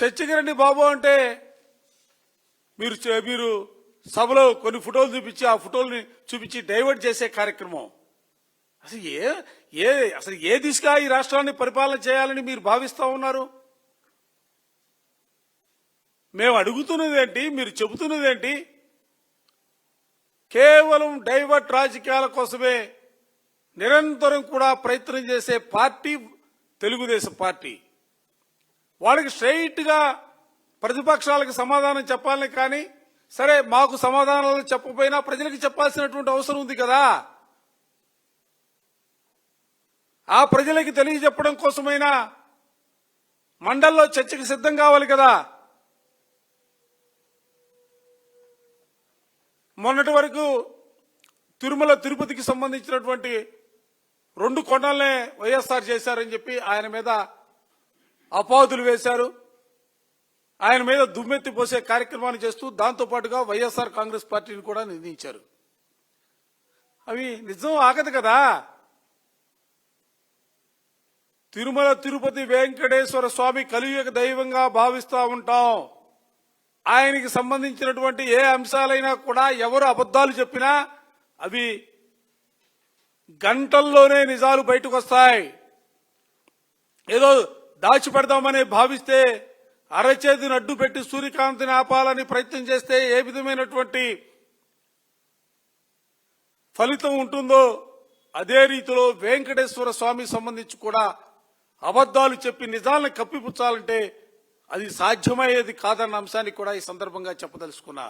చర్చకి రండి బాబు అంటే మీరు సభలో కొన్ని ఫోటోలు చూపించి ఆ ఫోటోల్ని చూపించి డైవర్ట్ చేసే కార్యక్రమం. అసలు ఏ దిశగా ఈ రాష్ట్రాన్ని పరిపాలన చేయాలని మీరు భావిస్తా ఉన్నారు? మేము అడుగుతున్నదేంటి, మీరు చెబుతున్నదేంటి? కేవలం డైవర్ట్ రాజకీయాల కోసమే నిరంతరం కూడా ప్రయత్నం చేసే పార్టీ తెలుగుదేశం పార్టీ. వాళ్ళకి స్ట్రైట్ గా ప్రతిపక్షాలకు సమాధానం చెప్పాలని, కానీ సరే మాకు సమాధానాలు చెప్పకపోయినా ప్రజలకు చెప్పాల్సినటువంటి అవసరం ఉంది కదా. ఆ ప్రజలకి తెలియజెప్పడం కోసమైనా మండల్లో చర్చకు సిద్ధం కావాలి కదా. మొన్నటి వరకు తిరుమల తిరుపతికి సంబంధించినటువంటి 2 కొండలనే వైఎస్ఆర్ చేశారని చెప్పి ఆయన మీద అపాదులు వేశారు. ఆయన మీద దుమ్మెత్తి పోసే కార్యక్రమాన్ని చేస్తూ దాంతో పాటుగా వైఎస్ఆర్ కాంగ్రెస్ పార్టీని కూడా నిందించారు. అవి నిజం ఆగదు కదా. తిరుమల తిరుపతి వెంకటేశ్వర స్వామి కలియుగ దైవంగా భావిస్తూ ఉంటాం. ఆయనకి సంబంధించినటువంటి ఏ అంశాలైనా కూడా ఎవరు అబద్ధాలు చెప్పినా అవి గంటల్లోనే నిజాలు బయటకు వస్తాయి. ఏదో దాచిపెడదామని భావిస్తే, అరచేతిని అడ్డు పెట్టి సూర్యకాంతిని ఆపాలని ప్రయత్నం చేస్తే ఏ విధమైనటువంటి ఫలితం ఉంటుందో అదే రీతిలో వెంకటేశ్వర స్వామి సంబంధించి కూడా అబద్ధాలు చెప్పి నిజాలను కప్పిపుచ్చాలంటే అది సాధ్యమయ్యేది కాదన్న అంశాన్ని కూడా ఈ సందర్భంగా చెప్పదలుచుకున్నా.